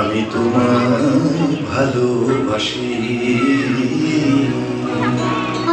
আমি তোমায় ভালোবাসি।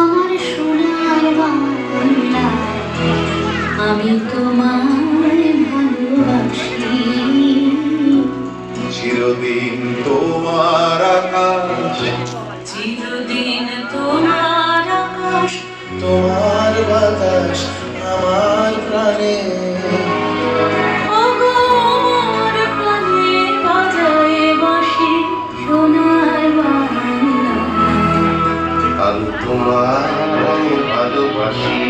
আমার সোনার বাংলা, আমি তোমায় ভালোবাসি। চিরদিন তোমার আকাশ, চিরদিন তোমার আকাশ, তোমার বাতাস আমার প্রাণে। ওগো আমার প্রাণে বাজায় বাঁশি সোনার বাংলা। আমি তোমায় ভালোবাসি।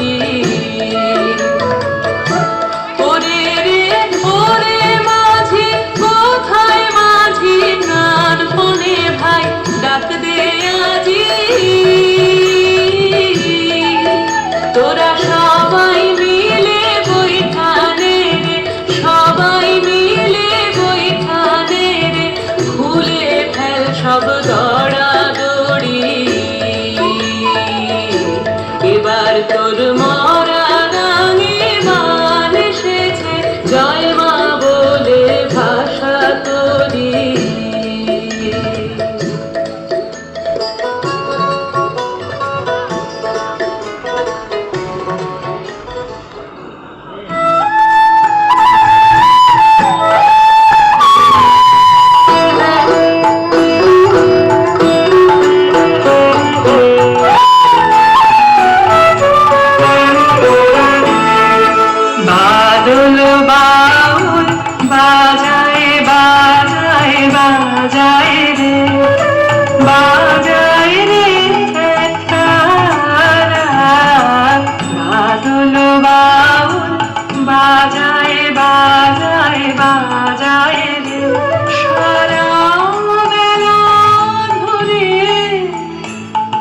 তোরি ওরে রে ওরে মাঝি কোথায় মাঝি প্রাণপণে ভাই ডাক দে আজি তোরা সবাই মিলে বৈঠানে রে সবাই মিলে বৈঠানে রে ভুলে ফেল সব দড়াদড়ি এবার তোর মরা রাঙে মান এসেছে জয় মা বলে ভাষা তোরি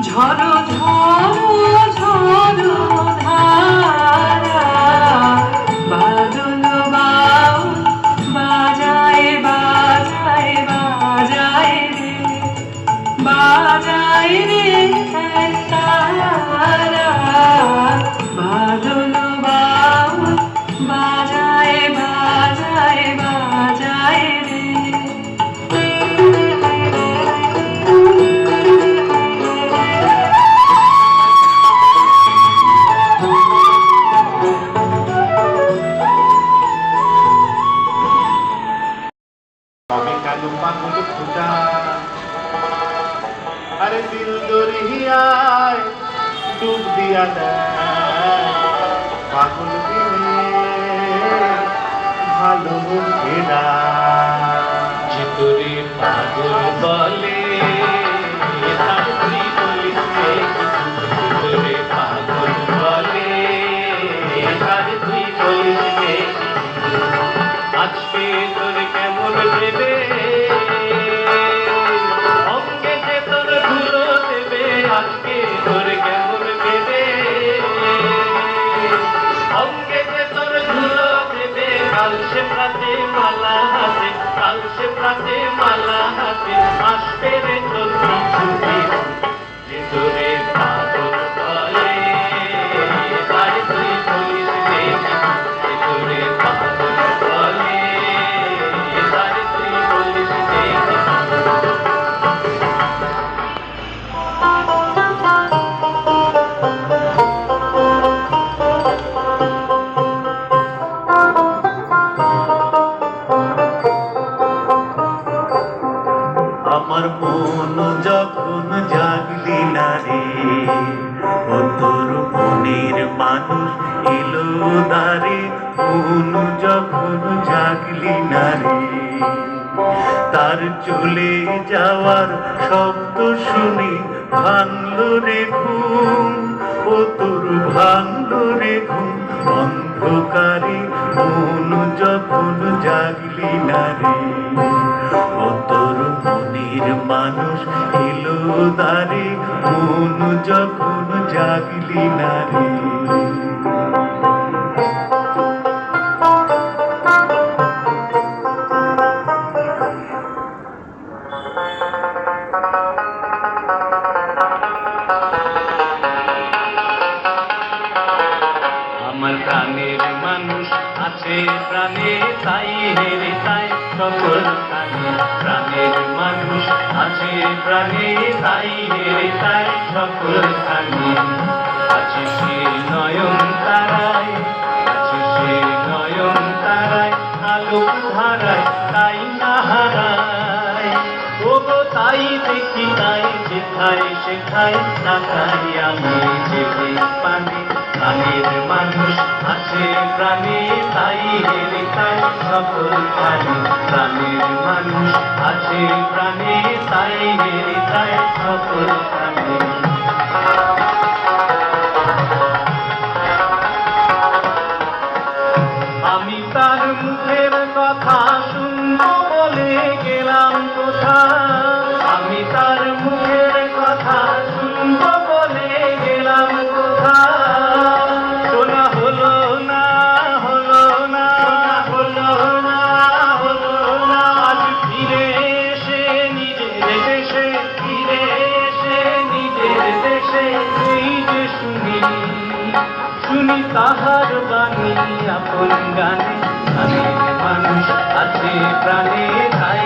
ঝড়ো ঝড়ো ঝড়ো ধারা বাদল বাউল বাজায় বাজায় বাজায় রে বাজায় রে তারা বাদল বাউল বাজায় বাজায় বাজায় রে আরে দিল দরিয়ায় ডুব দিয়া দেয় পাগল দিলে ভালো মুখেরা যে তোরে পাগল বলে তার তুই বলিস রে তোরে পাগল বলে তার তুই বলিস রে আজকে তোরে কেমন দেবে অঙ্গে যে তোর ধুলো দেবে আজকে তোরে কেমন দেবে অঙ্গে যে তোর ধুলো দেবে কাল সে প্রাতে মালা হাতে কাল সে প্রাতে মালা হাতে আসবে রে তোর পিছু পিছু যে তোরে পাগল বলে তার তুই বলিস রে যে তোরে পাগল বলে তার তুই বলিস রে আমার মন যখন জাগলি না রে ও তোর মনের মানুষ এলো দারে মন যখন জাগলি না রে তার চলে যাওয়ার শব্দ শুনি ভাঙলো রে ঘুম ও তোর ভাঙলো রে ঘুম অন্ধকারে মন যখন জাগলি না রে ও তোর মনের মানুষ এলো দারে মন যখন জাগলি না রে আমার প্রাণের মানুষ আছে প্রাণে তাই হেরে তাই সকল প্রাণের মানুষ আছে প্রাণে তাই হেরে তাই সকল আছে সে নয়ন তারায় আছে সে নয়ন তারায় আলোক ধারায় তাই না হারায় ও গো তাই দেখি তাই যেথায় সেথায় তাকাই আমি যেতে পানি প্রাণের মানুষ আছে প্রাণে তাই হেরে তাই সকল প্রাণের মানুষ আছে প্রাণে তাই হেরে তাই সকল শুনি তাহার বাণী আপন গানে প্রাণের মানুষ আছে প্রাণে তাই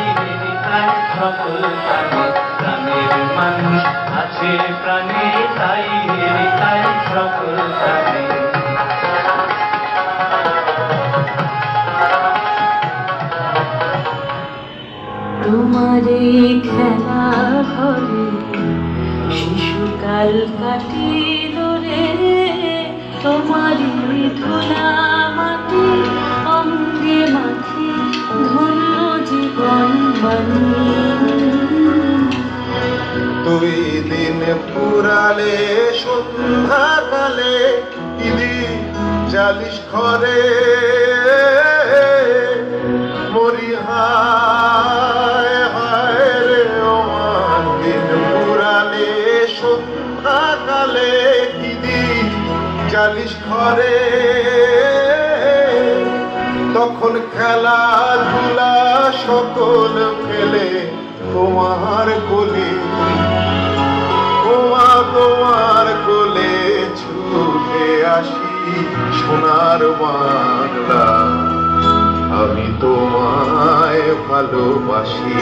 তাই সকল প্রাণে প্রাণের মানুষ আছে প্রাণে তাই তাই সকল প্রাণে তোমার এই খেলা ঘরে শিশুকাল কাটিল রে, তোমারই ধুলা মাটি অঙ্গে মাখি ধন্য জীবন বাণী। দুই দিন পুরালে সন্ধ্যাকালে ইদি জালিশ ঘরে মরি হায় হায় রে ওমান। দিন পুরালে সন্ধ্যাকালে ইদি জালিশ ঘরে তখন খেলাধুলা সকল ফেলে তোমার কোলে তোমার কোলে ছুটে আসি সোনার বাংলা আমি তোমায় ভালোবাসি।